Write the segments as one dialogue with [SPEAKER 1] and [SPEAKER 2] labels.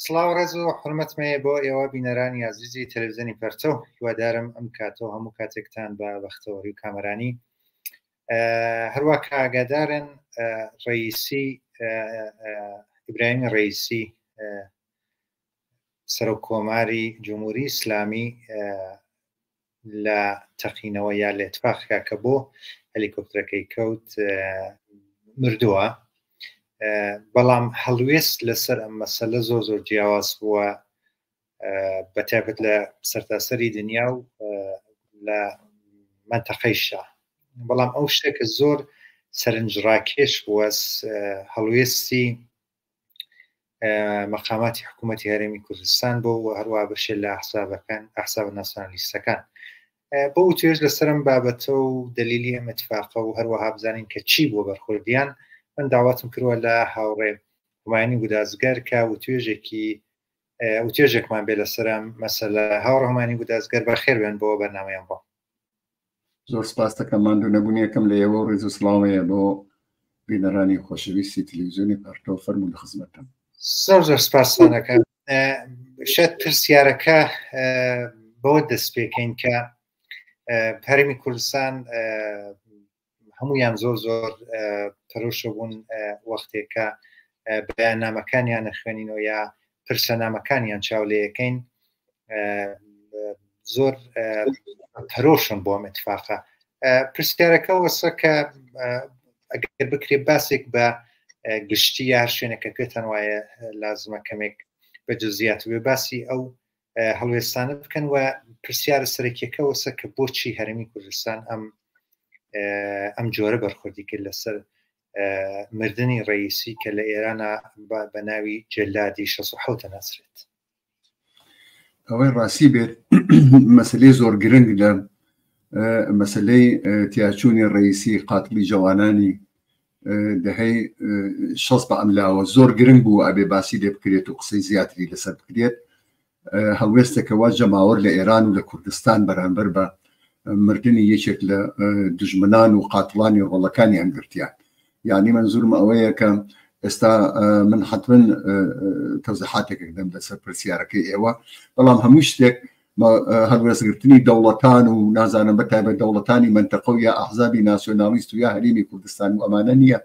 [SPEAKER 1] سڵاو ڕێز و حرمەتمەیە بۆ ئێوە بینەرانی عزیزی تەلەڤیزیۆنی پەرچەو. هیوادارم ئەم کاتەوە هەموو کاتێکتان بە بەختەوەری و کامەرانی. هەروە ئاگادارن ڕئیسی ئیبراهیم ڕئیسی سەرۆکۆماری جمهوری ئیسلامی لە تەقینەوە یا لە ئێتفاقا کە بۆ هەلیکۆپتەرەکەی کەوت مردووە، بەڵام هەڵوێست لەسەر ئەم مەسەلە زۆر جیاواز بووە بەتایبەت لە سەرتاسەری دنیا و لە منتەقەیشە. بەڵام ئەو شتێکە زۆر سەرنجڕاکێش بووە هەڵوێستی مەقاماتی حکوومەتی هەرێمی کوردستان بۆ و هەروە بەشێ لە ئەحساب ناسیۆنالیستەکان. بۆ توێژ لەسەرم بابەتە و دلیلی ئەم ئەتفاقە و هەروەها بزانین کە چی بۆ بەرخوردیان. من داواتم کردووە لە هاوڕێ هومایانی گودازگەر کە وتێژێکمان بێ لەسەرم مەسەلە. هاوڕێ هومایانی گودازگەر بەخێر بێن بۆ بەرنامەیان بۆ.
[SPEAKER 2] زۆر سپاس دەکەم. ماندوو نەبوونی یەکەم لە ئێوە ڕێز و سڵامەیە بۆ بینەرانی خۆشەویستی تەلەڤیزیۆنی پەرتەوە. فەرموون لە خزمەتم.
[SPEAKER 1] زۆر سپاسانەکەم. شاید پرسیارەکە بۆ دەست پێکەین کە هەرێمی کوردستان هەمویان زۆر پەرۆشە بوون وەختێکە بەیاننامەکانیان نەخوێنینەوە یا پرسەنامەکانیان چاولەیەکەین، زۆر پەرۆشن بۆ ئەم ئەتفاقە. پرسیارەکە وەسە کە ئەگەر بکرێ باسێک بە گشتی یا هەر شوێنێکە پێتان وایە لازمە کەمێک بە جزئیات بێ باسی ئەو هەڵوێستانە بکەن و پرسیارە سەرەکیەکە وەسە کە بۆچی هەرێمی کوردستان ئەم جۆرە بەرخوردی کرد لەسەر مردنی ڕئیسی کە لە ئێرانە بە ناوی جەلادی 67 ناسرێت.
[SPEAKER 2] ئەوەی ڕاستی بێت مەسلەی زۆر گرنگ لە مەسلەی تیاچوونی ڕئیسی قاتلی جوانانی دەهەی 60 بە ئەملاوە زۆر گرنگ بوو ئەبێ باسی لێ بکرێت و قسەی زیاتری لەسەر بکرێت. هەڵوێستێکەوە جەماوەر لە ئێران و لە کوردستان بەرامبەر بە مردنی یەکێک لە دژمنان و قاتڵانی ڕۆڵەکانی هەنگرتیان. یعنی منزورم ئەوەیە کە ئێستا من حتمن تەوزیحاتێکێک دەم لەسەر پرسیارەکەی ئێوە، بەڵام هەموو شتێک هەڵوێستگرتنی دەوڵەتان و نازانم بەتایبەت دەوڵەتانی منتەقە و یا ئەحزابی ناسیۆنالیست و یا هەرێمی کوردستان و ئەمانە نییە.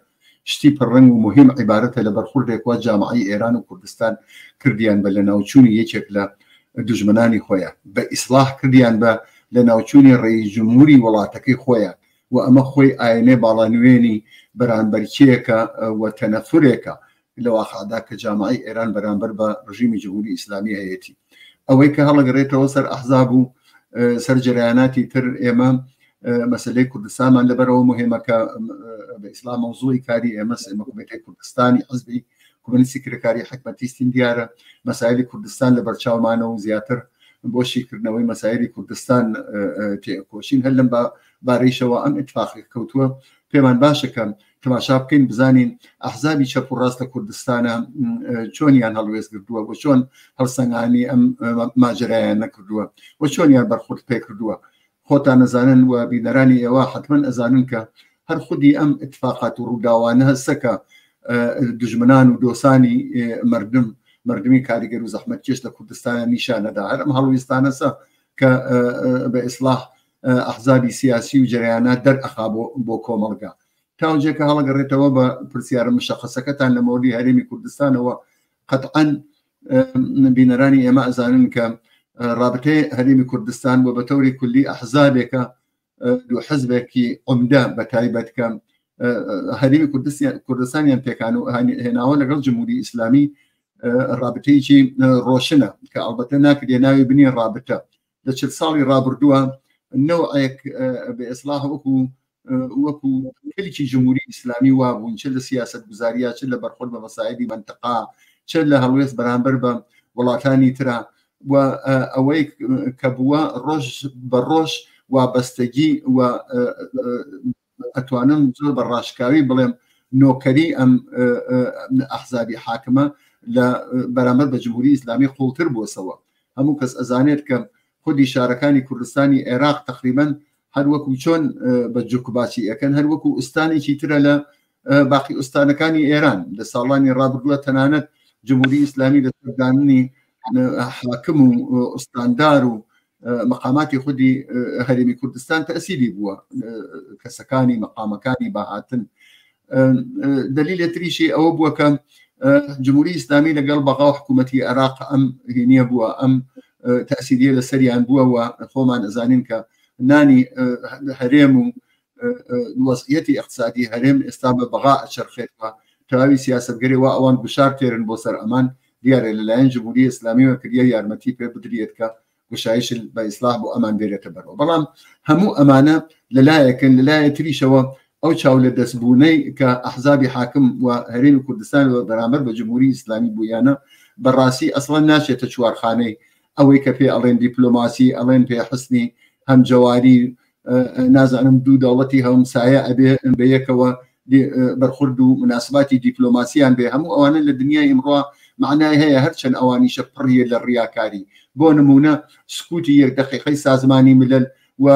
[SPEAKER 2] شتی پڕنگ و مهم عیبارەتە لە بەرخوردێکەوە جامعی ئێران و کوردستان کردیان بە لە ناوچوونی یەکێک لە دژمنانی خۆیان، بە ئیسلاح کردیان بە لە ناوچوونی ڕێی جمهوری وڵاتەکەی خۆیان و ئەمە خۆی ئاینێ باڵانوێنی بەرامبەرکیەکە و تەنەفورێکە لە واقعدا کە جامعی ئێران بەرامبەر بە ڕژیمی جمهوری ئیسلامی هەیەتی. ئەوەی کە هەڵەگەڕێتەوە سەر ئەحزاب و سەر جەرایاناتی تر، ئێمە مەسلەی کوردستانمان لەبەرەوە مهمەکە بە ئیسلام مەوزوعی کاری ئێمە کۆمیتەی کوردستانی حزبی کۆمونیستی کرێکاری حکومەتیستین دیارە مەسایلی کوردستان لە بەرچاومانە و زیاتر بۆشیکردنەوەی مەسایلی کوردستان تێکۆشین. هەر لەم بارەیشەوە ئەم ئیتفاقی کەوتووە پێمان باشەکەم تەماشا بکەین بزانین ئەحزابی چەپ و ڕاستە کوردستانە چۆنیان هەڵوێست کردووە و چۆن هەڵسەنگانی ئەم ماجرایان نەکردووە و چۆنیان بەرخورد پێ کردووە. خۆتان نەزانن و بینەرانی ئێوە حتمەن ئەزانن کە هەر خودی ئەم ئیتفاقات و ڕووداوانە هەستەکە دژمنان و دۆسانی مردمی کاریگەر و زەحمەتکێش لە کوردستانە نیشانەدا. هەر ئەم هەڵوێستانەسە کە بە ئیسلاح ئەحزابی سیاسی و جەرایانات دەرئەخا بۆ کۆمەڵگا. تاونجێکە هەڵەگەڕێتەوە بە پرسیارە مشەخصەکەتان لە مۆردی هەرێمی کوردستانەوە، قەتعەن بینەرانی ئێمە ئەزانن کە رابطەی هەرێمی کوردستان و بە تەوری کولی ئەحزابێکە دوو حزبێکی عومدە بە تایبەت کە هەرێمی کوردستانیان پێکان و هێناوە لەگەڵ جمهوری ئیسلامی رابطەیەکی ڕۆشنە کە ئەڵبەتە ناکرێ ناوی بنی رابطە. لە 40 ساڵی ڕابردووە نەوعێک بە ئیسلاح وەکو کلیکی جمهوری ئیسلامی وابوون، چ لە سیاست گوزاریە، چ لە بەرخورد بە مەسایلی منتەقا، چ لە هەڵوێست بەرامبەر بە وڵاتانی ترە و ئەوەی کە بووە ڕۆژ بە ڕۆژ وابەستەگی و ئەتوانم زۆر بە ڕاشکاوی بڵێم نۆکەری ئەم ئەحزابی حاکمە لە بەرامبەر بە جمهوری ئیسلامی قوڵتر بووسەوە. هەموو کەس ئەزانێت کە خودی شارەکانی کوردستانی عێراق تقریبا هەر وەکو چۆن بە جوکباچی ئەەکەن هەر وەکو ئوستانێکی ترە لە باقی ئوستانەکانی ئێران. لە ساڵانی ڕابردووە تەنانەت جمهوری ئیسلامی لە سەرداننی حاکم و ئوستاندار و مقاماتی خودی هەرێمی کوردستان تەسیری بووە کەسەکانی مقامەکانی بەهاتن. دلیل تریشی ئەوە بووە کە جمهوری ئیسلامی لەگەڵ بەغا و حکوومەتی عێراق ئەم هێنیە بووە، ئەم تەسیریە لە سەریان بووە و خۆمان ئەزانین کە نانی هەرێم و وەزعیەتی اقتصادی هەرێم ئێستا بە بەغا ئەچەرخێتەوە. تەواوی سیاسەتگەری وا ئەوان گوشار تێرن بۆ سەر ئەمان دیارە لەلایەن جمهوری ئیسلامیەوە کردیە یارمەتی پێ بدرێت کە گشایش بە ئیسلاح بۆ ئەمان بێرێتە بەرەوە. بەڵام هەموو ئەمانە لەلایەکن لەلایە تریشەوە ئەو چاو لە دەستبوونەی کە ئەحزابی حاکم و هەرێمی کوردستان بەرامبەر بە جمهوری ئیسلامی بوویانە بەڕاستی ئەسڵەن ناچێتە چوارخانەی ئەوەی کە پێ ئەڵێن دیپلۆماسی، ئەڵێن پێ حسنی هەمجەواری، نازانم دوو دەوڵەتی هەمسایە ئەبێ بەیەکەوە بەرخورد و مناسباتی دیپلۆماسییان بێ. هەموو ئەوانە لە دنیای ئمڕۆ معنای هەیە، هەرچەند ئەوانیشە پڕیە لە ڕیاکاری. بۆ نمونە سکوتی یەک دقیقەی سازمانی ملل و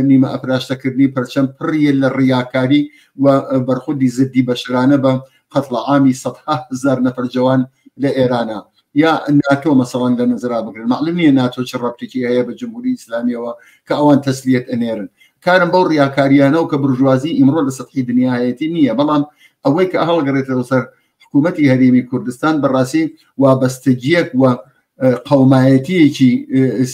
[SPEAKER 2] نیمە ئەپراشتەکردنی پەرچەم پڕیە لە ڕیاکاری و بەرخودی زدی بەشرانە بە قەتڵعامی 100,000 نەفەر جوان لە ئێرانە. یا ناتۆ مەسەڵەن لە نەزرا بگرن، معلوم نییە ناتۆ چ ڕەبتێکی هەیە بە جمهوری ئیسلامیەوە کە ئەوان تەسلیەت ئەنێرن. کارم بەو ڕیاکاریانەوە کە برژوازی ئیمڕۆ لە سەطحی دنیایەتی نییە، بەڵام ئەوەی کە هەڵگەڕێتەوە سەر حکوومەتی هەرێمی کوردستان بەڕاستی وابەستەجیەک و قەومایەتیەکی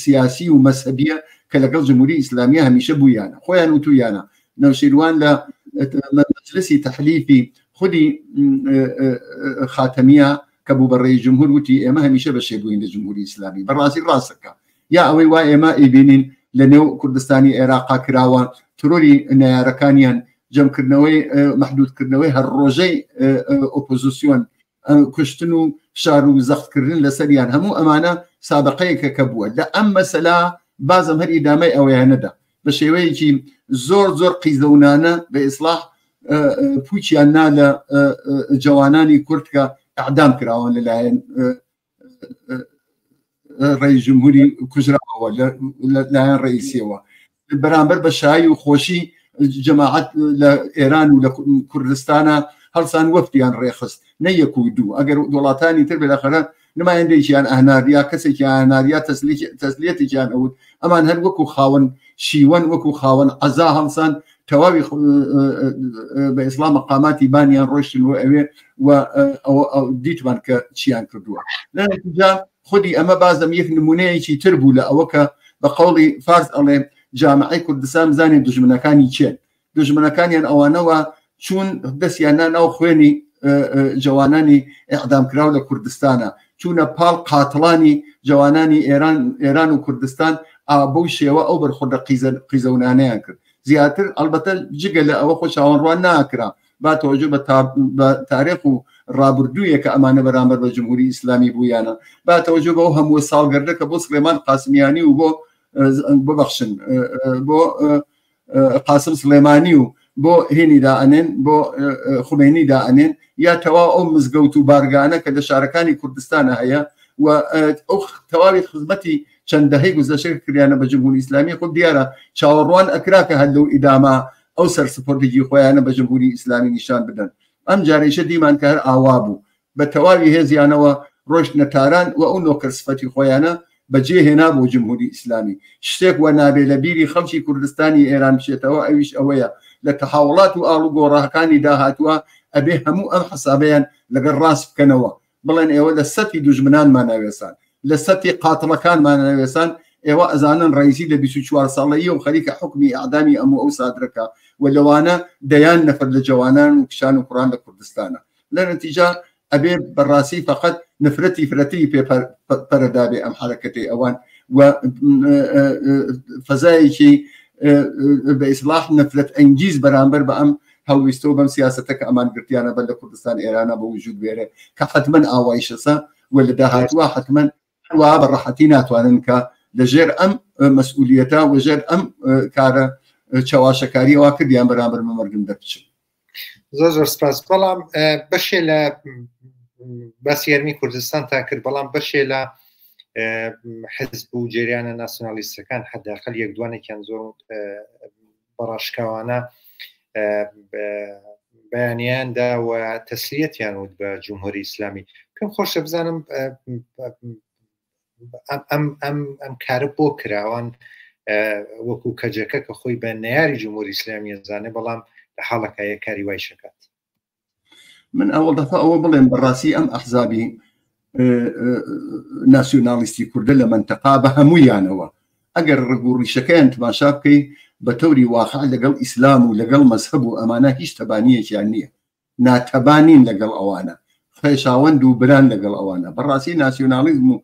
[SPEAKER 2] سیاسی و مەسەبیە کە لەگەڵ جمهوری ئیسلامیە هەمیشە بوویانە، خۆیان وتویانە. نەوشیروان لە مەجلسی تەحلیفی خودی خاتەمیە کە بوو بەڕێی جمهور وتی ئێمە هەمیشە بەشێ بووین لە جمهوری ئیسلامی. بەڕاستی ڕاستەکە یا ئەوەی وا ئێمە ئەیبینین لە نێو کوردستانی عێراقا کراوە ترۆری نایارەکانیان جەمکردنەوەی محدودکردنەوەی هەر ڕۆژەی ئۆپۆزیسیۆن کوشتن و شار و زەختکردن لەسەریان، هەموو ئەمانە سابقەیەکە کە بووە. لە ئەم مەسەلا بازم هەر ئیدامەی ئەوەیانەدا بە شێوەیەکی زۆر زۆر قیزەونانە بە ئیسلاح پوچیان نا لە جوانانی کورد کە ئەعدام کراون لەلایەن ڕێی جمهوری کوژراوە لەلایەن ڕئیسیەوە بەرامبەر بە شایی و خۆشی جەماعەت لە ئێران و لە کوردستانە هەڵسان وەفتیان ڕێخست نەیەک و دوو. ئەگەر وڵاتانی تر بێلەخەرە نمایەندەیەکیان ئاهناریا کەسێکی ئاهناریا تەسلیەتێکیان ئەوت، ئەمان هەر وەکو خاوەن شیوەن وەکو خاوەن عەزا هەڵسان تەواوی بە ئیسلام مەقاماتی بانیان ڕۆشتن و ئەوێ و دیتمان کە چیان کردووە. لە نەتیجە خودی ئەمە بازم یەک نمونەیەکی تر بوو لە ئەوە کە بە قەوڵی فارس ئەڵێ جامعەی کوردستان بزانێت دژمنەکانی چێن. دژمنەکانیان ئەوانەوە چون دەستیانە ناو خوێنی جوانانی ئەعدامکراو لە کوردستانە، چوونە پاڵ قاتڵانی جوانانی ئێران و کوردستان بەو شێوە ئەو بەرخۆردە قیزەونانەیان کرد. زیاتر ئەلبەتە جگە لە ئەوە خۆ چاوەڕوان ناکرا با تۆجه بە تاریخ و ڕابردوویە کە ئەمانە بەرامبەر بە جمهوری ئیسلامی بوویانە، با تۆجه بە ئەو هەموو ساڵگەردە کە بۆ سلێمان قاسمیانی و بۆ ببەخشن بۆ قاسم سلێمانی و بۆ هێنی دائەنێن بۆ خومێنی دائەنێن، یا تەوا ئەو مزگەوت و بارگانە کە لە شارەکانی کوردستانە هەیە و ئەو تەواوی خزمەتی چەند دەهەی گوزەشە کردیانە بە جمهوری ئیسلامی. خۆ دیارە چاوەڕوان ئەکراکە هەر لەو ئیداما ئەو سەرسپۆرتێکی خۆیانە بە جمهوری ئیسلامی نیشان بدەن. ئەم جارێشە دیمان کە هەر ئاوا بوو بە تەواوی هێزیانەوە ڕۆژنە تاران و ئەو نۆکر سفەتی خۆیانە بەجێهێنا بۆ جمهوری ئیسلامی. شتێک وە نابێ لە بیری خەڵکی کوردستانی ئێران بچێتەوە ئەویش ئەوەیە لە تەحاوڵات و ئاڵو گۆڕاکانی داهاتووە ئەبێ هەموو ئەم حسابەیان لەگەڵ ڕاست بکەنەوە، بڵێن ئێوە لە سەتی دوژمنانمان ناوێسان، لە سەتی قاتڵەکانمان ناوێسان، ئێوە ئەزانن ڕئیسی لە 24 ساڵەیی و خەریکە حکمی ئەعدامی ئەموو ئەو سادرەکە و لەوانە دەیان نەفەر لە جوانان و کشان و کوڕان لە کوردستانە. لە نەتیجە ئەبێ بەڕاستی فقط نفرەتی فرەتی پەرەدابێ ئەم حرەکەتی ئەوان و فەزایەکی بە ئیسلاح نفرەت ئەنگیز بەرامبەر بە ئەم هەڵویستەوە بەم سیاسەتەکە ئەمان گرتیانە بەر لە کوردستان ئێرانە بە وجود بێرێ کە حتمەن ئاوایشەسە و لە داهاتوە حتمەن وا بەڕەحەتی ناتوانن کە لەژێر ئەم مەسئولیەتە و ژێر ئەم کارە چاواشەکاریەوە کردیان بەرامبەر مەمەرگن دەربچن.
[SPEAKER 1] زۆر زۆر سپاس. بەڵام بەشێ لە باسی یارمی کوردستان تا کرد، بەڵام بەشێ لە حزب و جریانە ناسیۆنالیستەکان حەداقل یەک دوانێکیان زۆر بەڕاشکاوانە بەیانیاندا و تەسلیەتیان وت بە جمهوری ئیسلامی. پێم خۆشە بزانم ئەم کارە بۆ کراوان وەکو کەجەکە کە خۆی بە نەیاری جمهوری ئیسلامی ئەزانێ بەڵام لە حاڵەکە کاری وای شکات.
[SPEAKER 2] من ئەوڵ دەفە ئەوە بڵێم بەڕاستی ئەم ئەحزابی ناسیۆنالیستی کوردە لە منتەقا بە هەموویانەوە ئەگەر ڕگوڕیشەکەیان تماشا بکەی بە تەوری واقع لەگەڵ ئیسلام و لەگەڵ مەزهب و ئەمانە هیچ تەبانیەکیان نییە، ناتەبانین لەگەڵ ئەوانە، خێشاوەند و بران لەگەڵ ئەوانە. بەڕاستی ناسیۆنالیزم و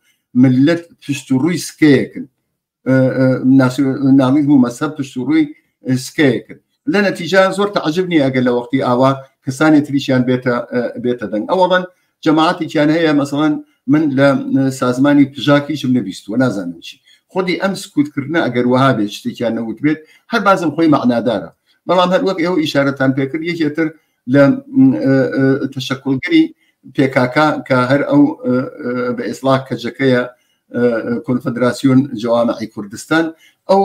[SPEAKER 2] ملت پشت و ڕووی سکەیەکن، ناسیۆنالیزم و مەزهب پشت و ڕووی سکەیەکن. لە نەتیجە زۆر تەعجب نییە ئەگەر لە وەختی ئاوا کەسانی تریشیان بێتە دەنگ. ئەوەڵەن جەماعەتێکیان هەیە مەسەڵەن من لە سازمانی پژاکیشم نەبیستوە نازانم چی خودی ئەم سکوتکردنە ئەگەر وها بێت شتێکیان نەوت بێت هەر بازم خۆی معنادارە. بەڵام هەر وەک ئێوە ئیشارەتان پێکرد یەکێتر لە تەشەکڵگەری پێکاکا کە هەر ئەو بە ئیسلاح کەجەکەیە کۆنفدراسیۆن جەوامعی کوردستان ئەو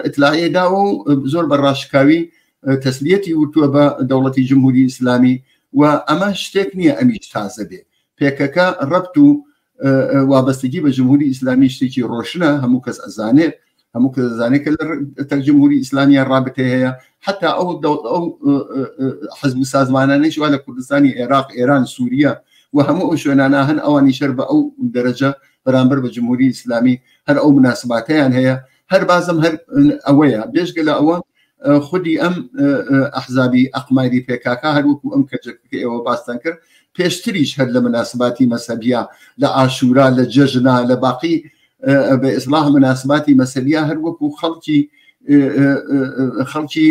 [SPEAKER 2] ئیطلاعیەداوە و زۆر بەڕاشکاوی تەسلیەتی وتووە بە دەوڵەتی جمهوری ئیسلامی و ئەمە شتێک نییە ئەمیش تازە بێ. پێکەکە ڕەبت و وابەستگی بە جمهوری ئیسلامی شتێکی ڕۆشنە، هەموو کەس ئەزانێت، هەموو کەس ئەزانێت کە لە جمهوری ئیسلامیان ڕابطە هەیە. حتا ئەو حەزب سازمانانەی وا لە کوردستانی عێراق، ئێران، سووریا و هەموو ئەو شوێنانە هەن ئەوانی شەر بە ئەو دەرەجە بەرامبەر بە جمهوری ئیسلامی هەر ئەو مناسباتیان هەیە. هەر بازم هەر ئەوەیە بێژگە لە ئەوە خودی ئەم ئەحزابی ئەقماری پێکاکە هەروەکو ئەم کەجەکە ئێوە باستان کرد پێشتریش هەر لە مناسباتی مەسەبیە، لە ئاشورا، لە جەژنا، لە باقی بە ئیسلاح مناسباتی مەسەبیە هەروەکو خەڵکی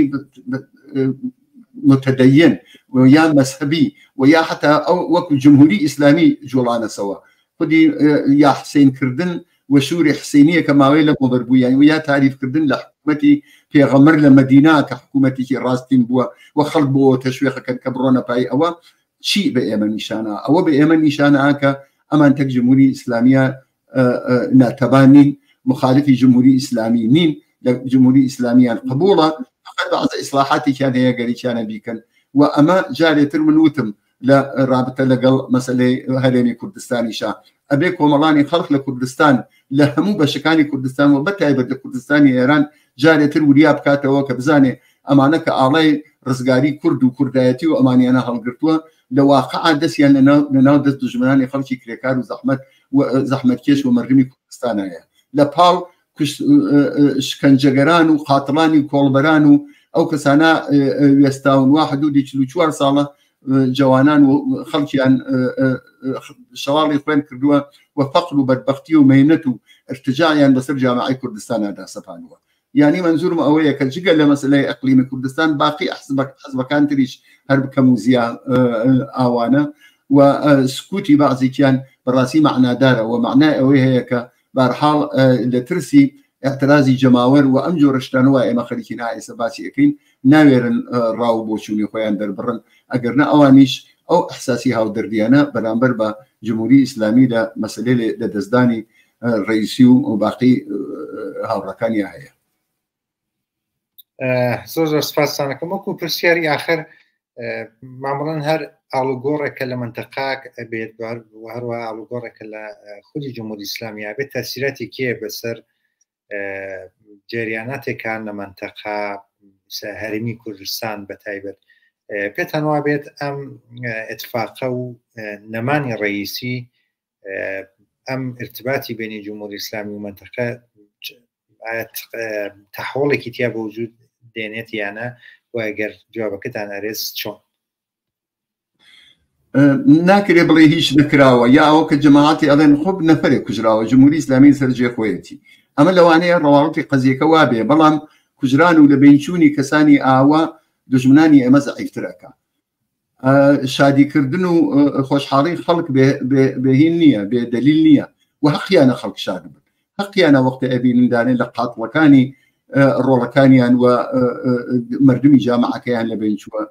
[SPEAKER 2] متدەین و یا مەسەبی و یا حتا ئەو وەکو جمهوری ئیسلامی جوڵانەسەوە خودی یا حسینکردن و شووری حسینیە کە ماوەی لە بۆبەربوویان و یا تاریفکردن لە حکوومەتی پێغەمبەر لە مەدینا کە حکوومەتێکی ڕاستین بووە و خەڵک بۆ تەشویقەکەن کە بڕۆنە پای ئەوە چی بە ئێمە نیشانە؟ ئەوە بە ئێمە نیشانە کە ئەمان تەک جمهوری ئیسلامیە ناتەبانین، مخالفی جمهوری ئیسلامی نین، لە جمهوری ئیسلامیان قبوڵە، فقط بەعض ئیسلاحاتێکیان هەیە گەریکیانە بیکەن. و ئەمە جارێتر من وتم لە رابطە لەگەڵ مەسەلەی هەرێمی کوردستانیشا ئەبێ کۆمەڵانی خەڵک لە کوردستان لە هەموو بەشەکانی کوردستان و بەتایبەت لە کوردستانی ئێران جارێتر وریا بکاتەوە کە بزانێ ئەمانە کە ئاڵای ڕزگاری کورد و کوردایەتی و ئەمانیانە هەڵگرتووە لە واقعا دەستیان لەناو دەست دژمنانی خەڵکی کرێکار و زەحمەتکێش و مەردمی کوردستانایە لە پاڵ شکنجەگەران و قاتڵانی کۆڵبەران و ئەو کەسانە وێستاون وا حدودی 44 ساڵە جوانان و خەڵکیان شەواڵی خوێن کردووە و فەقر و بەدبەختی و مەینەت و ارتجاعیان بەسەر جامعەی کوردستانەدا سەپاندووە. یعنی منزورم ئەوەیە کە جگە لە مەسەلەی ئەقلیمی کوردستان باقی حەزبەکان تریش هەر بکەم و زیان ئاوانە و سکوتی بەعزێکیان بەڕاستی معنادارە و معنای ئەوەی هەیە کە بەرحاڵ لە ترسی اعترازی جەماوەر و ئەم جۆرە شتانەوە ئێمە خەریکی نائێسە باسی ئەەکەین ناوێرن ڕاو بۆچوونی خۆیان دەربڕن ئەگەر نە ئەوانیش ئەو ئەحساسی هاودەردیانە بەرامبەر بە جمهوری ئیسلامی لە مەسەلەی لە دەستدانی ڕئیسی و باقی هاوڕەکانی هەیە.
[SPEAKER 1] زۆر زۆر سپاسانەکەم. وەکو پرسیاری آخر معموڵەن هەر ئاڵوگۆڕێکە لە منتەقاک بێت هەروە ئاڵوگۆڕێکە لە خودی جمهوری ئیسلامی بێت تەسیراتی کێ بەسەر جریاناتێکان لە منتەقا هەرێمی کوردستان بەتایبەت پێتان وا بێت ئەم ئەتفاقە و نەمانی ڕئیسی ئەم ارتباطی بینی جمهوری ئیسلامی و منتەقە تەحوڵێکی تیا بە وجود دێنێت یانە و ئەگەر جوابەکەتان ئەرێز چۆن؟
[SPEAKER 2] ناکرێ بڵێ هیچ نکراوە یا ئەوە کە جەماعەتی ئەڵێن خۆ نەفەرێک کوژراوە جمهوری ئیسلامی سەرجێ خۆیەتی ئەمە لەوانەیە ڕەواڵەتی قەزیەکە وا بێ بەڵام کوژران و لە بینچوونی کەسانی ئاوا دژمنانی ئێمە زەعیفترەکە شادیکردن و خۆشحاڵی خەڵک بێهین نییە بێ دەلیل نییە و حەقیانە خەڵک شاد بن حەقیانە وەختە ئەبینندانێ لە قاتڵەکانی ڕۆڵەکانیان و مردمی جامعەکەیان لە بینچووە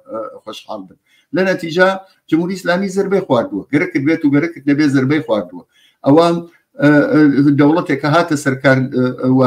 [SPEAKER 2] خۆشحاڵ بن لە نەتیجە جمهوری ئیسلامی زربەی خواردووە گەرەکت بێت و گەرەکت نەبێ زربەی خواردووە ئەوە دەوڵەتێک کە هاتە سەرکار و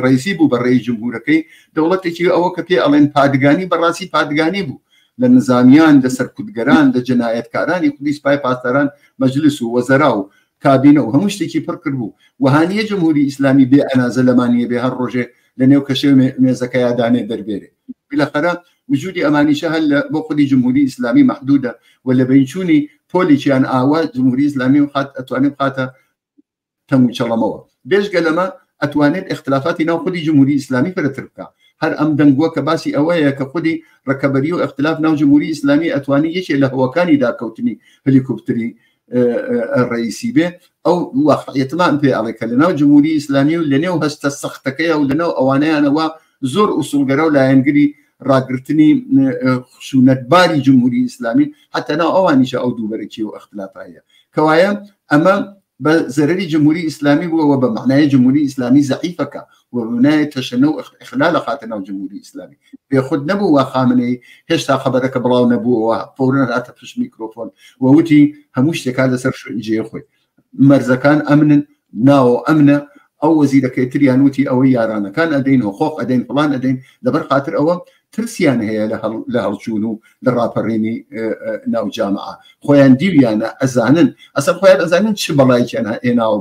[SPEAKER 2] ڕئیسی بوو بە ڕێی جمهورەکەی دەوڵەتێکی ئەوە کە پێ ئەڵێن پادگانی بەڕاستی پادگانی بوو لە نظامیان لە سەرکوتگەران لە جنایەتکارانی خودی سپای پاسداران مەجلس و وەزەرا و کابینە و هەموو شتێکی پڕ کرد بوو وهانیە جمهوری ئیسلامی بێ ئەنازە لەمانیە بێ هەر ڕۆژێ لە نێو کەشێ مێزەکە یادانێ دەربێرێ بالاخره وجودی ئەمانیشە هەل بۆ خودی جمهوری ئیسلامی محدودە و لە بینچوونی پۆلیچیان ئاوا جمهوری ئیسلامی ئەتوانێت بخاتە تەنگ و چەڵەمەوە بێژگە لەمە ئەتوانێت اختلافاتی ناو خودی جمهوری ئیسلامی فرەتر بکە هەر ئەم دەنگووە کە باسی ئەوەیە کە خودی ڕەکەبەری و اختلاف ناو جمهوری ئیسلامی ئەتوانی یەکێ لە هەوەکانی داکەوتنی هەلیکۆپتری ڕئیسی بێ ئەو واقعیەتمان پێ ئەڵێ کە لەناو جمهوری ئیسلامی و لەنێو هەستە سەختەکەیە و لەناو ئەوانەیانەوە زۆر ئوسوڵگەرە و لایەنگری ڕاگررتنی خشونەتباری جمهوری ئیسلامی حتا ناو ئەوانیشە ئەو دووبەرەکی و ئەختلافایە کەوایە ئەمە بە زەرری جمهوری ئیسلامی بووەوە بە معنای جمهوری ئیسلامی زەعیفەکە و بنای تەشەنە و اختلال خاتە ناو جمهوری ئیسلامی بێخود نەبوو وا خامنەی هێشتا خەبەرەکە بڵاو نەبووەوە فورن هاتە پشت میکرۆفۆن ووتی هەموو شتێکا لەسەر جێ خۆی مەرزەکان ئەمنن ناوە ئەمنە ئەو وەزیرەکەی تریان وتی ئەوەی یارانەکان ئەدەین هۆخۆق ئەدەین فڵان ئەدەین لەبەر خاتر ئەوە ترسیان هەیە لە هەڵچوون و لە ڕاپەڕێنی ناو جامعە خۆیان دیویانە ئەزانن ئەسەر خۆیان ئەزانن چ بەڵایکیان هێناوە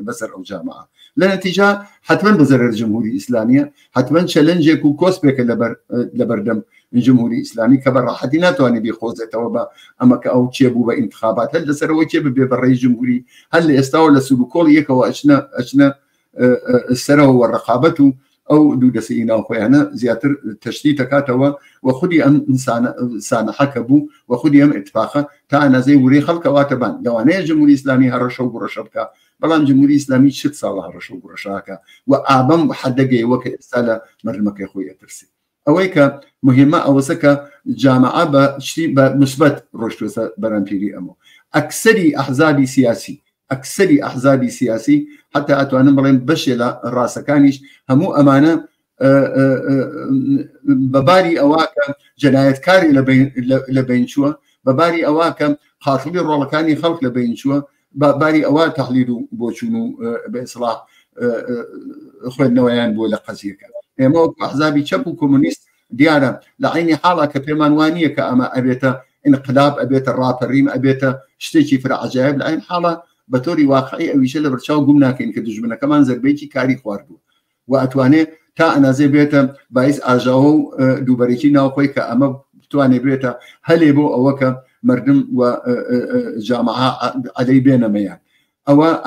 [SPEAKER 2] بەسەر ئەو جامعە لە نەتیجا حتمما بەزەرەر جمهوری ئیسلامیە حتمما چەلەنجێک و کۆسپێکە لەبەردەم جمهوری ئیسلامی کە بە ڕاحەتی ناتوانێت بخۆزێتەوە بە ئەمە کە ئەو چێبوو بە ئینتخابات هەل لەسەرەوە چێ ببێ بەڕێی جمهوری هەل لە ئێستاوە لە سولوکۆڵ یەکەوە ئەچنە سەرەوە وەڕقابەت و ئەو دوو دەسەی ناوخۆیانە زیاتر تەشتی دەکاتەوە و خودی ئەم سانەحەکە بوو و خودی ئەم اتفاقە تا ئەنازەی وری خەڵکەواتەبان لەوانەیە جمهوری ئیسلامی هەڕەشە و گوڕەشە بکە بەڵام جمهوری ئیسلامی چ ساڵە هەڕەشە و گوڕەشاکە و ئابەم حەدەگەی وەکە ئێستا لە مەرمەکەی خۆی ئەترسی ئەوەی کە مهمە ئەوەسە کە جامعە بە شتی بە مثبت ڕۆشتوسە بەرەمپیری ئەمە ئەکسەری ئەحزابی سیاسی حتا ئەتوانم بڵێن بەشێ لە ڕاستەکانیش هەموو ئەمانە بەباری ئەوە کە جەنایەتکاری لە بین چووە بەباری ئەوە کە خاتڵی ڕۆڵەکانی خەڵک لە بین چووە بەباری ئەوە تەحلیل و بۆچوون و بە ئیسلاح خوێندنەوەیان بۆ لە قەزیەکە ئێمە وەکو ئەحزابی چەپ و کۆمونیست دیارە لە عینی حاڵا کە پێمان وانییە کە ئەمە ئەبێتە انقلاب ئەبێتە ڕاپەڕیم ئەبێتە شتێکی فرعجایب لە عین حاڵە بە تۆری واقعی ئەویشە لە بەرچاو گوم ناکەین کە دژمنەکەمان زەربەیەکی کاری خواردبوو و ئەتوانێت تا ئەنازێ بێتە باعث ئاژاوە و دووبەرێکی ناوخۆی کە ئەمە بتوانێت بێتە هەلێ بۆ ئەوە کە مردم و جامعە عەلەی بێنەمەیان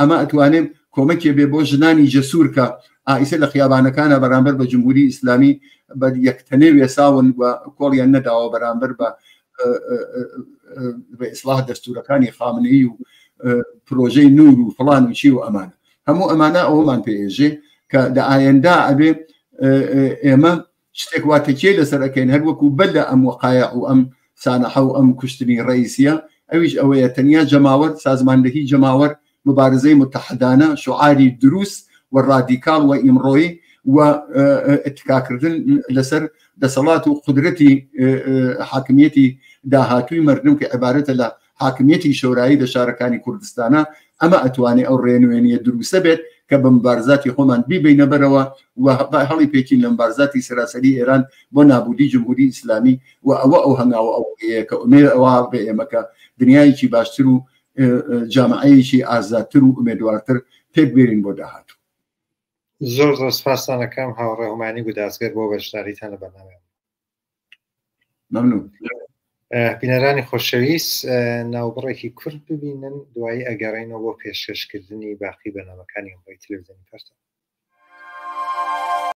[SPEAKER 2] ئەمە ئەتوانێت کۆمەکێ بێ بۆ ژنانی جەسوور کە ئائیسە لە خیابانەکانە بەرامبەر بە جمهوری ئیسلامی بە یەکتەنێ وێساون و کۆڵیان نەداوە بەرامبەر بە ئیسلاح دەستورەکانی خامنەیی و پرۆژەی نور و فڵان و چی و ئەمانە هەموو ئەمانە ئەوەمان پێێژێ کە لە ئایندا ئەبێ ئێمە شتێک واتەکێ لەسەرەکەین هەر وەکو بەر لە ئەم وەقایع و ئەم سانەحە و ئەم کوشتنی ڕئیسیە ئەویش ئەوەیە تەنیا جەماوەر سازماندەهی جەماوەر مبارزەی متحدانە شعاری دروست و ڕادیکاڵ و ئیمڕۆیی و اتکاکردن لەسەر دەسەڵات و قودرەتی حاکمیەتی داهاتووی مردم کە عیبارەتە لە حاکمیەتی شۆرایی لە شارەکانی کوردستانە ئەمە ئەتوانێت ئەو ڕێنوێنیە دروستە بێت کە بە مبارزاتی خۆمان بیبینە بەرەوە و هەڵی پێکین لە مبارزاتی سەراسەری ئێران بۆ نابودی جمهوری ئیسلامی و ئەو هەنگاوە ئەوەیە کە ئومێد ئەوە بە ئێمەکە دنیایکی باشتر و جامعەیەکی ئازادتر و ئومێدوارتر پێک بێرین بۆ داهاتوو.
[SPEAKER 1] زۆر سپاسان دەکەم هاوڕێ هومانی گودازگەر بۆ بەشداریتان لە بەرنامە.
[SPEAKER 2] مەمنون.
[SPEAKER 1] بینەرانی خۆشەویست ناوبڕێکی کورد ببینن دوایی ئەگەڕێنەوە بۆ پێشکەشکردنی باقی بەنامەکانی ئەمڕۆی تەلەڤیزیۆنی پەرتە.